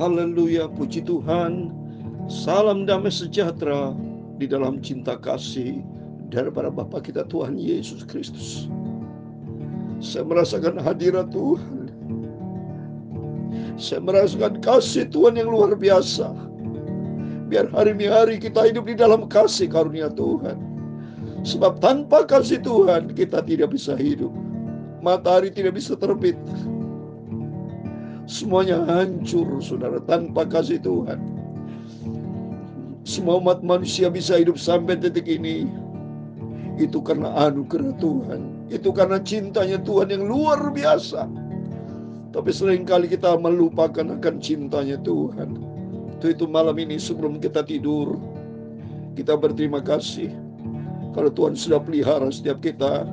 Haleluya, puji Tuhan. Salam damai sejahtera di dalam cinta kasih daripada Bapa kita Tuhan Yesus Kristus. Saya merasakan hadirat Tuhan. Saya merasakan kasih Tuhan yang luar biasa. Biar hari-hari kita hidup di dalam kasih karunia Tuhan. Sebab tanpa kasih Tuhan kita tidak bisa hidup. Matahari tidak bisa terbit. Semuanya hancur, saudara, tanpa kasih Tuhan. Semua umat manusia bisa hidup sampai detik ini. Itu karena anugerah Tuhan. Itu karena cintanya Tuhan yang luar biasa. Tapi seringkali kita melupakan akan cintanya Tuhan. Itu malam ini sebelum kita tidur, kita berterima kasih. Kalau Tuhan sudah pelihara setiap kita.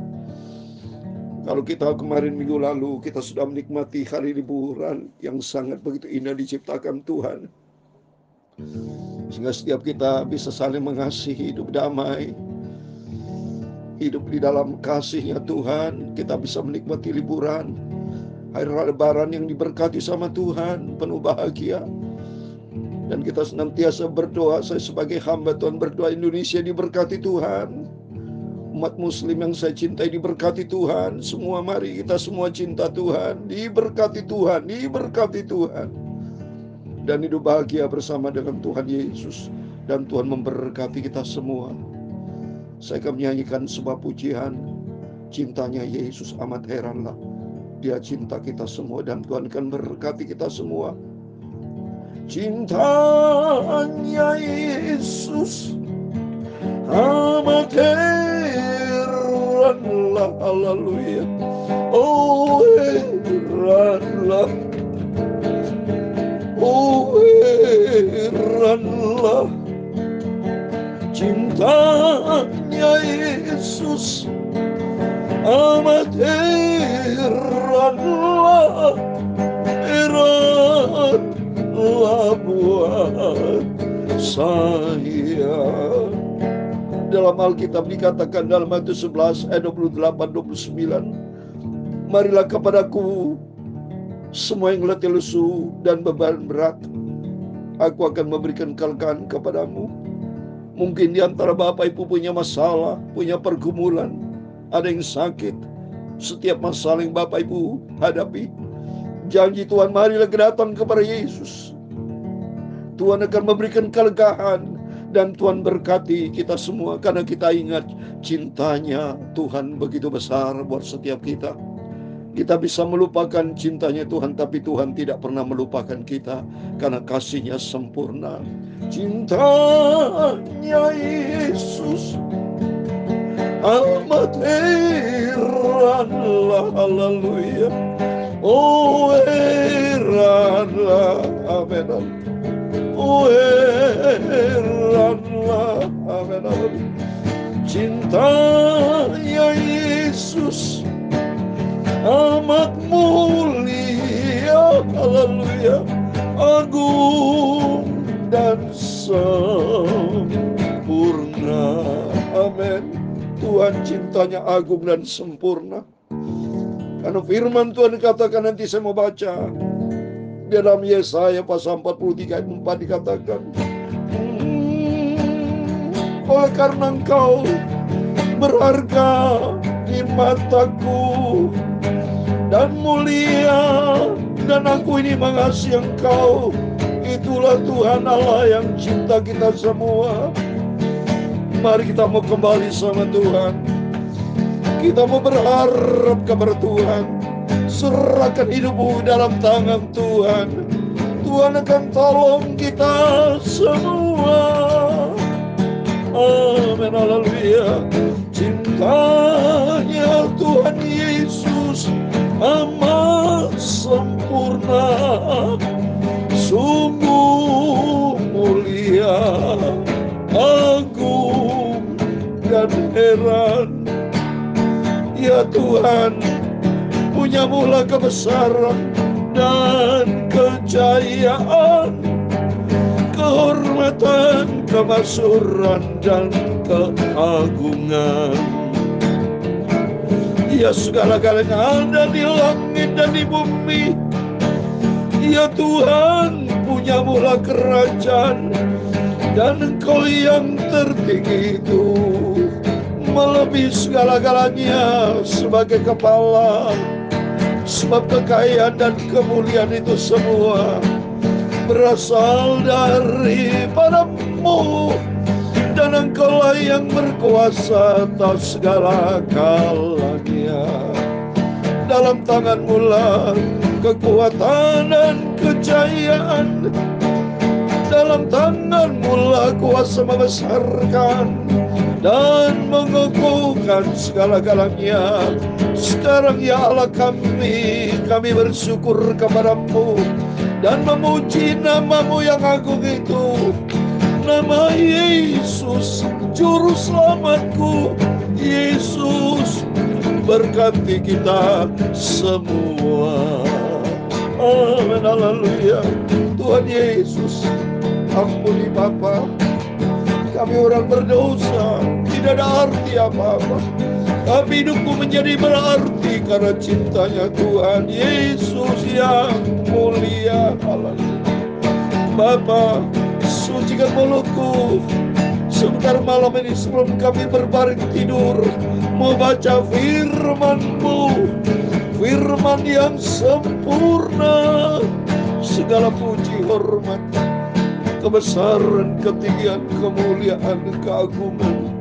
Kalau kita kemarin minggu lalu, kita sudah menikmati hari liburan yang sangat begitu indah diciptakan Tuhan. Sehingga setiap kita bisa saling mengasihi, hidup damai. Hidup di dalam kasih-Nya Tuhan. Kita bisa menikmati liburan. Hari lebaran yang diberkati sama Tuhan, penuh bahagia. Dan kita senantiasa berdoa, saya sebagai hamba Tuhan berdoa Indonesia diberkati Tuhan. Umat muslim yang saya cintai diberkati Tuhan. Semua mari kita semua cinta Tuhan. Diberkati Tuhan, diberkati Tuhan. Dan hidup bahagia bersama dengan Tuhan Yesus. Dan Tuhan memberkati kita semua. Saya akan menyanyikan sebuah pujian. Cintanya Yesus amat heranlah. Dia cinta kita semua dan Tuhan akan berkati kita semua. Cintanya Yesus amat heranlah, haleluya. Oh heranlah, oh heranlah. Cintanya Yesus amat heranlah, heranlah buat saya. Dalam Alkitab dikatakan dalam Matius 11 ayat 28-29, marilah kepadaku semua yang letih lesu dan beban berat, aku akan memberikan kelegaan kepadamu. Mungkin di antara Bapak Ibu punya masalah, punya pergumulan, ada yang sakit. Setiap masalah yang Bapak Ibu hadapi, janji Tuhan, marilah datang kepada Yesus. Tuhan akan memberikan kelegaan. Dan Tuhan berkati kita semua. Karena kita ingat cintanya Tuhan begitu besar buat setiap kita. Kita bisa melupakan cintanya Tuhan, tapi Tuhan tidak pernah melupakan kita. Karena kasih-Nya sempurna. Cintanya Yesus amat heranlah, haleluya. Oh heranlah, amin. Oh heranlah, amin. Cintanya Yesus amat mulia, haleluya, agung dan sempurna, amin. Tuhan cintanya agung dan sempurna. Karena firman Tuhan katakan, nanti saya mau baca dalam Yesaya pasal 43 ayat 4 dikatakan, oleh karena engkau berharga di mataku dan mulia, dan aku ini mengasihi engkau. Itulah Tuhan Allah yang cinta kita semua. Mari kita mau kembali sama Tuhan. Kita mau berharap kepada Tuhan. Serahkan hidupmu dalam tangan Tuhan. Tuhan akan tolong kita semua. Amin, haleluya. Cintanya Tuhan Yesus amat sempurna, sungguh mulia, agung dan heran. Ya Tuhan, punya mula kebesaran dan kejayaan, kehormatan, kemasyhuran dan keagungan. Ya segala-galanya ada di langit dan di bumi. Ya Tuhan, punya punyamu-lah kerajaan, dan Engkau yang tertinggi itu melebihi segala-galanya sebagai kepala. Sebab kekayaan dan kemuliaan itu semua berasal daripadamu, dan Engkaulah yang berkuasa atas segala galanya. Dalam tangan-Mu lah kekuatan dan kejayaan, dalam tangan-Mu lah kuasa membesarkan dan mengukuhkan segala-galanya. Sekarang ya Allah kami bersyukur kepada-Mu dan memuji nama-Mu yang agung itu, nama Yesus, Juru Selamatku. Yesus, berkati kita semua. Amin, haleluya. Tuhan Yesus, ampuni Bapa, kami orang berdosa, tidak ada arti apa-apa, tapi hidupku menjadi berarti karena cintanya Tuhan Yesus yang mulia. Haleluya. Bapa, sucikan mulutku sebentar malam ini sebelum kami berbaring tidur, mau baca firman-Mu, firman yang sempurna. Segala puji, hormat, kebesaran, ketinggian, kemuliaan, keagungan,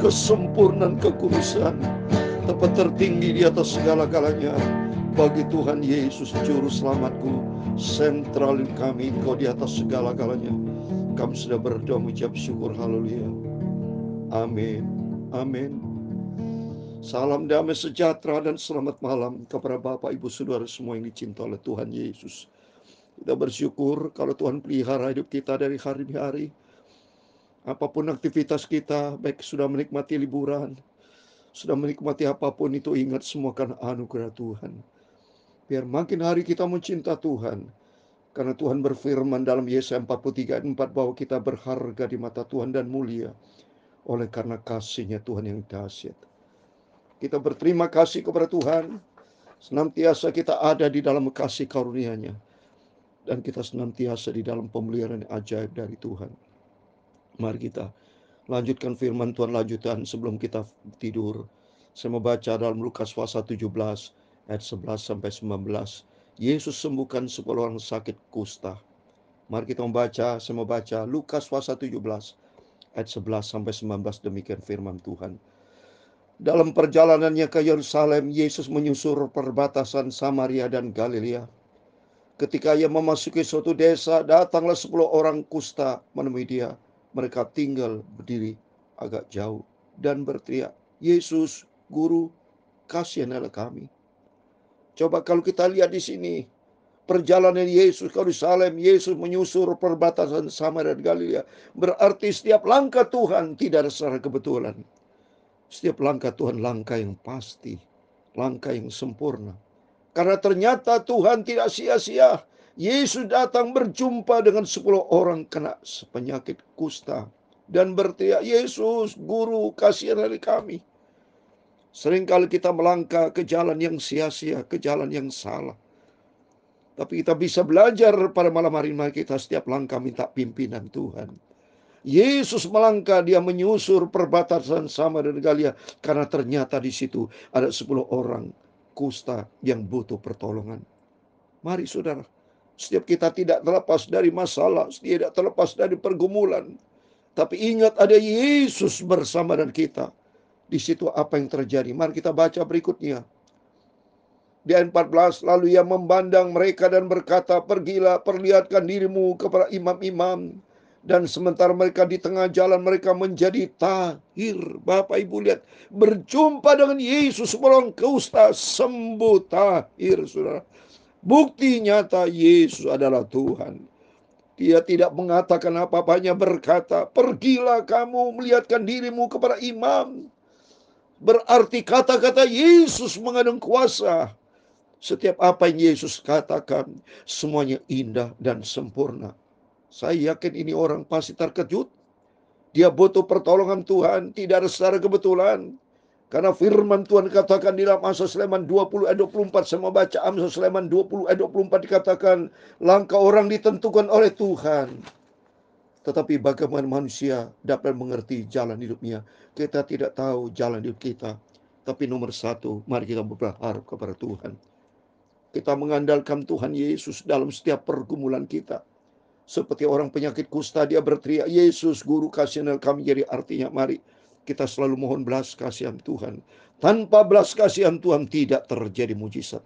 kesempurnaan, kekudusan tempat tertinggi di atas segala-galanya bagi Tuhan Yesus Juru Selamatku. Sentralin kami, Engkau di atas segala-galanya. Kami sudah berdoa mengucap syukur. Haleluya. Amin. Amin. Salam damai sejahtera dan selamat malam kepada Bapak, Ibu, Saudara semua yang dicinta oleh Tuhan Yesus. Kita bersyukur kalau Tuhan pelihara hidup kita dari hari ke hari. Apapun aktivitas kita, baik sudah menikmati liburan, sudah menikmati apapun itu, ingat semua karena anugerah Tuhan. Biar makin hari kita mencinta Tuhan. Karena Tuhan berfirman dalam Yesaya 43 ayat 4 bahwa kita berharga di mata Tuhan dan mulia oleh karena kasih-Nya Tuhan yang dahsyat. Kita berterima kasih kepada Tuhan. Senantiasa kita ada di dalam kasih karunia-Nya. Dan kita senantiasa di dalam pemeliharaan ajaib dari Tuhan. Mari kita lanjutkan firman Tuhan lanjutan sebelum kita tidur. Saya membaca dalam Lukas pasal 17 ayat 11 sampai 19. Yesus sembuhkan 10 orang sakit kusta. Mari kita membaca, saya membaca Lukas pasal 17 ayat 11 sampai 19, demikian firman Tuhan. Dalam perjalanannya ke Yerusalem, Yesus menyusur perbatasan Samaria dan Galilea. Ketika ia memasuki suatu desa, datanglah 10 orang kusta menemui dia. Mereka tinggal berdiri agak jauh dan berteriak, "Yesus, Guru, kasihanlah kami." Coba kalau kita lihat di sini, perjalanan Yesus ke Yerusalem, Yesus menyusur perbatasan Samaria dan Galilea. Berarti setiap langkah Tuhan tidak ada secara kebetulan. Setiap langkah Tuhan langkah yang pasti, langkah yang sempurna. Karena ternyata Tuhan tidak sia-sia. Yesus datang berjumpa dengan 10 orang kena penyakit kusta dan berteriak, "Yesus, Guru, kasihanlah kami." Seringkali kita melangkah ke jalan yang sia-sia, ke jalan yang salah. Tapi kita bisa belajar pada malam hari ini, kita setiap langkah minta pimpinan Tuhan. Yesus melangkah, dia menyusur perbatasan Samaria dan Galilea. Karena ternyata di situ ada 10 orang kusta yang butuh pertolongan. Mari saudara, setiap kita tidak terlepas dari masalah, tidak terlepas dari pergumulan. Tapi ingat ada Yesus bersama dengan kita. Di situ apa yang terjadi? Mari kita baca berikutnya. Di ayat 14, lalu ia memandang mereka dan berkata, "Pergilah, perlihatkan dirimu kepada imam-imam." Dan sementara mereka di tengah jalan, mereka menjadi tahir. Bapak Ibu lihat, berjumpa dengan Yesus, orang kusta sembuh, tahir, saudara. Bukti nyata Yesus adalah Tuhan. Dia tidak mengatakan apa-apa, hanya berkata, "Pergilah kamu, melihatkan dirimu kepada imam." Berarti kata-kata Yesus mengandung kuasa. Setiap apa yang Yesus katakan, semuanya indah dan sempurna. Saya yakin ini orang pasti terkejut. Dia butuh pertolongan Tuhan, tidak ada secara kebetulan. Karena firman Tuhan katakan di dalam Amsal Sulaiman 20 ayat 24. Saya mau baca Amsal Sulaiman 20 ayat 24 dikatakan, langkah orang ditentukan oleh Tuhan, tetapi bagaimana manusia dapat mengerti jalan hidupnya. Kita tidak tahu jalan hidup kita. Tapi nomor satu, mari kita berharap kepada Tuhan. Kita mengandalkan Tuhan Yesus dalam setiap pergumulan kita. Seperti orang penyakit kusta, dia berteriak, Yesus, Guru kasihan kami. Jadi artinya mari kita selalu mohon belas kasihan Tuhan. Tanpa belas kasihan Tuhan tidak terjadi mujizat.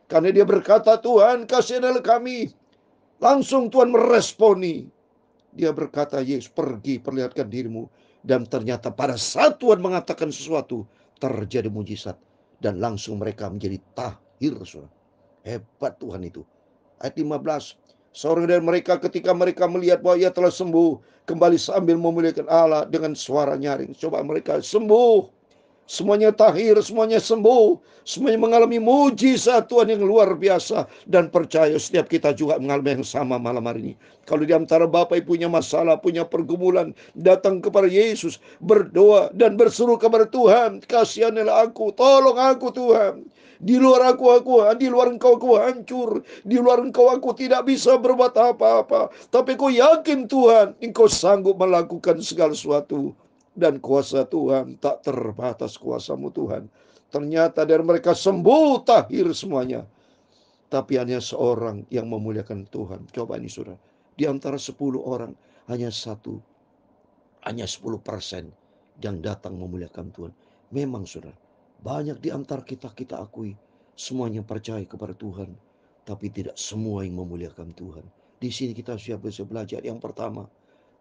Karena dia berkata, Tuhan kasihanlah kami. Langsung Tuhan meresponi. Dia berkata, Yesus pergi perlihatkan dirimu. Dan ternyata pada saat Tuhan mengatakan sesuatu, terjadi mujizat. Dan langsung mereka menjadi tahir. Hebat Tuhan itu. Ayat 15. Seorang dari mereka ketika mereka melihat bahwa ia telah sembuh, kembali sambil memuliakan Allah dengan suara nyaring. Coba mereka sembuh. Semuanya tahir, semuanya sembuh. Semuanya mengalami mujizat Tuhan yang luar biasa. Dan percaya setiap kita juga mengalami yang sama malam hari ini. Kalau di antara Bapak Ibu punya masalah, punya pergumulan, datang kepada Yesus, berdoa dan berseru kepada Tuhan. Kasihanilah aku, tolong aku Tuhan. Di luar di luar Engkau aku hancur. Di luar Engkau aku tidak bisa berbuat apa-apa. Tapi aku yakin Tuhan, Engkau sanggup melakukan segala sesuatu. Dan kuasa Tuhan tak terbatas, kuasa-Mu Tuhan. Ternyata dari mereka sembuh tahir semuanya. Tapi hanya seorang yang memuliakan Tuhan. Coba ini saudara. Di antara 10 orang, hanya 10% yang datang memuliakan Tuhan. Memang saudara, banyak di antara kita akui semuanya percaya kepada Tuhan. Tapi tidak semua yang memuliakan Tuhan. Di sini kita siap bisa belajar. Yang pertama,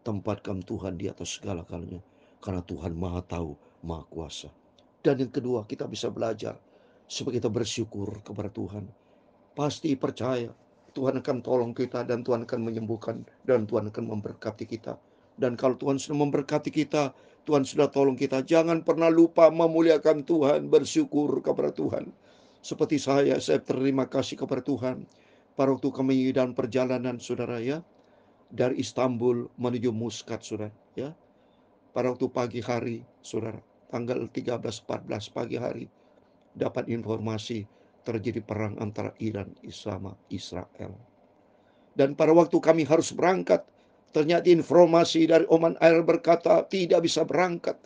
tempatkan Tuhan di atas segala galanya. Karena Tuhan Maha Tahu, Maha Kuasa. Dan yang kedua, kita bisa belajar supaya kita bersyukur kepada Tuhan. Pasti percaya Tuhan akan tolong kita dan Tuhan akan menyembuhkan dan Tuhan akan memberkati kita. Dan kalau Tuhan sudah memberkati kita, Tuhan sudah tolong kita, jangan pernah lupa memuliakan Tuhan, bersyukur kepada Tuhan. Seperti saya terima kasih kepada Tuhan. Pada waktu kami dalam perjalanan saudara ya, dari Istanbul menuju Muscat saudara ya. Pada waktu pagi hari, saudara, tanggal 13-14 pagi hari, dapat informasi terjadi perang antara Iran sama Israel. Dan pada waktu kami harus berangkat, ternyata informasi dari Oman Air berkata tidak bisa berangkat.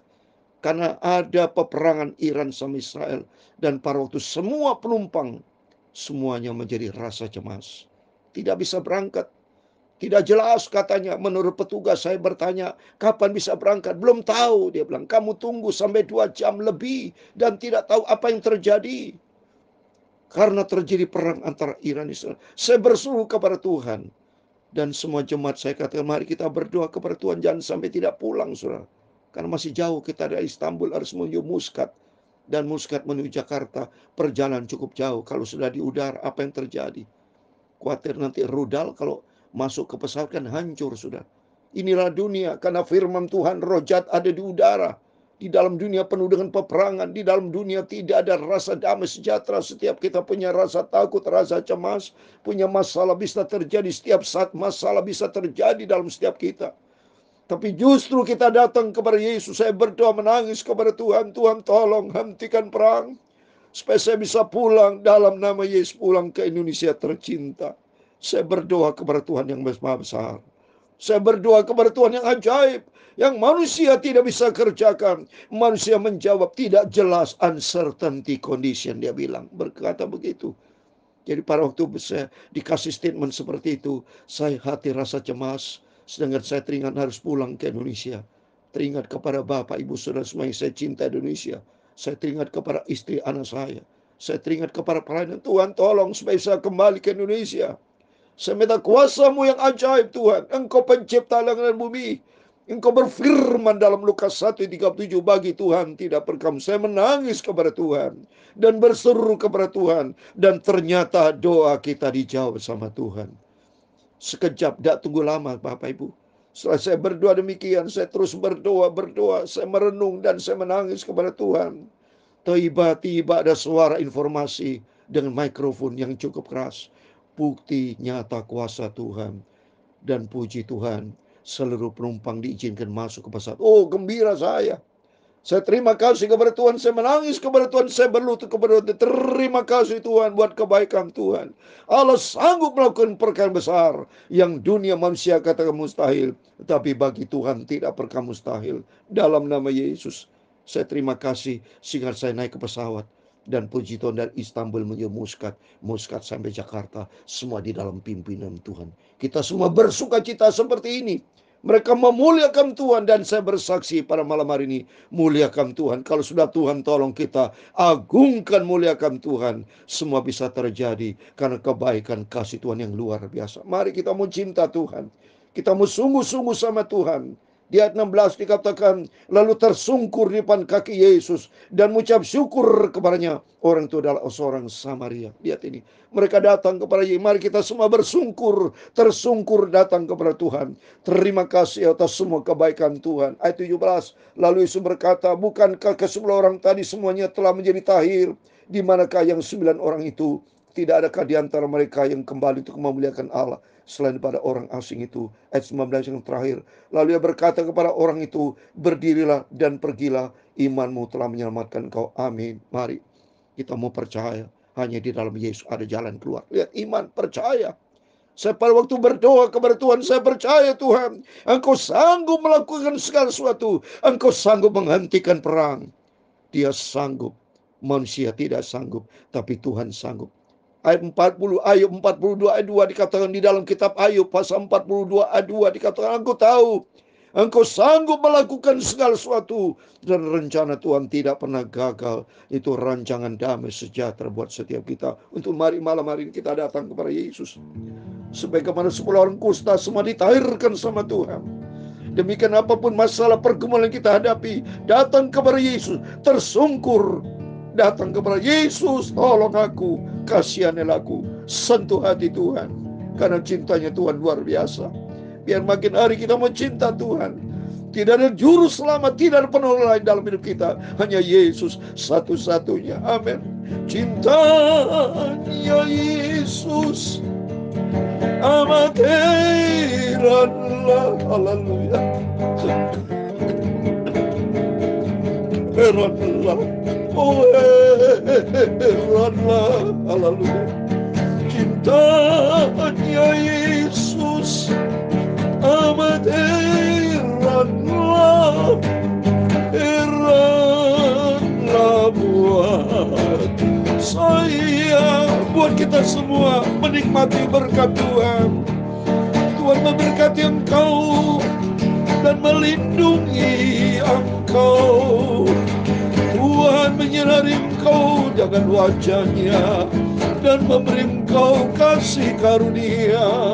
Karena ada peperangan Iran sama Israel. Dan pada waktu semua penumpang, semuanya menjadi rasa cemas. Tidak bisa berangkat. Tidak jelas katanya. Menurut petugas saya bertanya, kapan bisa berangkat? Belum tahu. Dia bilang, kamu tunggu sampai 2 jam lebih. Dan tidak tahu apa yang terjadi. Karena terjadi perang antara Iran dan Israel. Saya berseru kepada Tuhan. Dan semua jemaat saya katakan, mari kita berdoa kepada Tuhan. Jangan sampai tidak pulang, saudara. Karena masih jauh kita dari Istanbul harus menuju Muscat. Dan Muscat menuju Jakarta. Perjalanan cukup jauh. Kalau sudah di udara, apa yang terjadi? Khawatir nanti rudal kalau masuk ke pesawat kan hancur sudah. Inilah dunia karena firman Tuhan roh jahat ada di udara. Di dalam dunia penuh dengan peperangan. Di dalam dunia tidak ada rasa damai sejahtera. Setiap kita punya rasa takut, rasa cemas. Punya masalah bisa terjadi setiap saat. Masalah bisa terjadi dalam setiap kita. Tapi justru kita datang kepada Yesus. Saya berdoa menangis kepada Tuhan. Tuhan tolong hentikan perang. Supaya saya bisa pulang dalam nama Yesus, pulang ke Indonesia tercinta. Saya berdoa kepada Tuhan yang maha besar. Saya berdoa kepada Tuhan yang ajaib. Yang manusia tidak bisa kerjakan. Manusia menjawab tidak jelas, uncertainty condition, dia bilang. Berkata begitu. Jadi pada waktu saya dikasih statement seperti itu, saya hati rasa cemas. Sedangkan saya teringat harus pulang ke Indonesia. Teringat kepada Bapak, Ibu, Saudara semua yang saya cinta Indonesia. Saya teringat kepada istri anak saya. Saya teringat kepada pelayanan. Tuhan tolong supaya saya kembali ke Indonesia. Saya minta kuasa-Mu yang ajaib Tuhan. Engkau pencipta langit dan bumi. Engkau berfirman dalam Lukas 1:37, bagi Tuhan tidak perkara. Saya menangis kepada Tuhan. Dan berseru kepada Tuhan. Dan ternyata doa kita dijawab sama Tuhan. Sekejap, tidak tunggu lama Bapak Ibu. Setelah saya berdoa demikian, saya terus berdoa. Saya merenung dan saya menangis kepada Tuhan. Tiba-tiba ada suara informasi dengan mikrofon yang cukup keras. Bukti nyata kuasa Tuhan. Dan puji Tuhan, seluruh penumpang diizinkan masuk ke pesawat. Oh, gembira saya. Saya terima kasih kepada Tuhan, saya menangis kepada Tuhan, saya berlutut kepada Tuhan. Terima kasih Tuhan buat kebaikan Tuhan. Allah sanggup melakukan perkara besar yang dunia manusia katakan mustahil, tapi bagi Tuhan tidak perkara mustahil. Dalam nama Yesus, saya terima kasih sehingga saya naik ke pesawat. Dan puji Tuhan dari Istanbul menuju Muscat, Muscat sampai Jakarta, semua di dalam pimpinan Tuhan. Kita semua bersuka cita seperti ini. Mereka memuliakan Tuhan, dan saya bersaksi pada malam hari ini, muliakan Tuhan. Kalau sudah Tuhan tolong kita, agungkan, muliakan Tuhan, semua bisa terjadi karena kebaikan kasih Tuhan yang luar biasa. Mari kita mau cinta Tuhan, kita mau sungguh-sungguh sama Tuhan. Di ayat 16 dikatakan, lalu tersungkur di depan kaki Yesus dan mengucap syukur kepadanya. Orang itu adalah seorang Samaria. Lihat ini, mereka datang kepada Yesus. Mari kita semua bersungkur, tersungkur datang kepada Tuhan. Terima kasih atas semua kebaikan Tuhan. Ayat 17, lalu Yesus berkata, bukankah ke-10 orang tadi semuanya telah menjadi tahir? Di manakah yang 9 orang itu? Tidak adakah di antara mereka yang kembali untuk memuliakan Allah selain pada orang asing itu? Ayat 19 yang terakhir, lalu ia berkata kepada orang itu, berdirilah dan pergilah, imanmu telah menyelamatkan kau. Amin. Mari kita mau percaya, hanya di dalam Yesus ada jalan keluar. Lihat, iman, percaya. Saya pada waktu berdoa kepada Tuhan, saya percaya Tuhan, Engkau sanggup melakukan segala sesuatu. Engkau sanggup menghentikan perang. Dia sanggup. Manusia tidak sanggup, tapi Tuhan sanggup. Ayat 40, Ayub 42 ayat 2 dikatakan di dalam kitab Ayub pasal 42 ayat 2 dikatakan, Engkau tahu, Engkau sanggup melakukan segala sesuatu, dan rencana Tuhan tidak pernah gagal. Itu rancangan damai sejahtera buat setiap kita. Untuk mari malam hari ini kita datang kepada Yesus. Sebagaimana 10 orang kusta semua ditahirkan sama Tuhan. Demikian apapun masalah pergumulan yang kita hadapi, datang kepada Yesus, tersungkur, datang kepada Yesus, tolong aku, kasihanilah aku, sentuh hati Tuhan, karena cintanya Tuhan luar biasa. Biar makin hari kita mencinta Tuhan. Tidak ada juru selamat, tidak ada penolong lain dalam hidup kita, hanya Yesus satu-satunya. Amin. Cintanya Yesus amat heranlah, haleluya, heranlah, oh heranlah, haleluya. Cintanya Yesus amat heranlah, heranlah buat saya, buat kita semua menikmati berkat Tuhan. Tuhan memberkati engkau dan melindungi engkau. Tuhan menyinari engkau dengan wajahnya dan memberi engkau kasih karunia.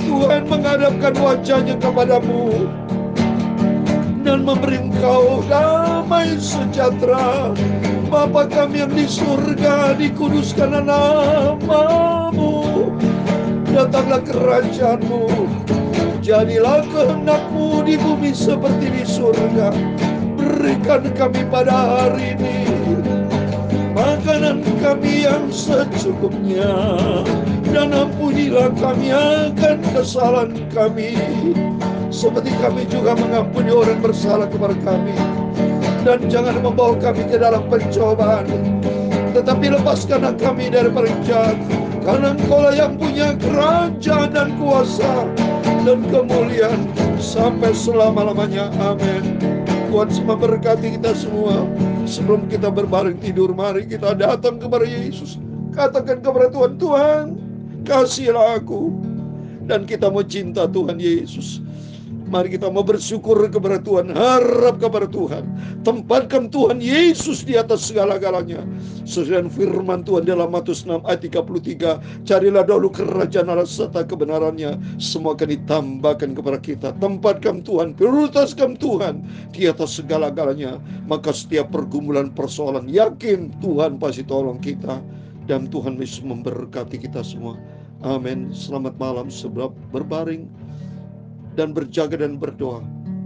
Tuhan menghadapkan wajahnya kepadamu dan memberi engkau damai sejahtera. Bapa kami yang di surga, dikuduskanlah namamu, datanglah kerajaanmu, jadilah kehendakmu di bumi seperti di surga. Berikan kami pada hari ini makanan kami yang secukupnya, dan ampunilah kami akan kesalahan kami, seperti kami juga mengampuni orang bersalah kepada kami. Dan jangan membawa kami ke dalam pencobaan, tetapi lepaskanlah kami dari jahat. Karena Engkaulah yang punya kerajaan dan kuasa dan kemuliaan sampai selama-lamanya. Amin. Tuhan semua berkati kita semua. Sebelum kita berbaring tidur, mari kita datang kepada Yesus. Katakan kepada Tuhan, Tuhan, kasihilah aku. Dan kita mau cinta Tuhan Yesus. Mari kita mau bersyukur kepada Tuhan, harap kepada Tuhan, tempatkan Tuhan Yesus di atas segala-galanya. Sesuai firman Tuhan dalam Matius 6 ayat 33, carilah dahulu kerajaan Allah serta kebenarannya, semua akan ditambahkan kepada kita. Tempatkan Tuhan, prioritaskan Tuhan di atas segala-galanya, maka setiap pergumulan persoalan, yakin Tuhan pasti tolong kita, dan Tuhan Yesus memberkati kita semua. Amin. Selamat malam, sebelum berbaring dan berjaga dan berdoa,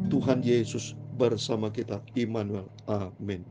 Tuhan Yesus bersama kita. Immanuel. Amin.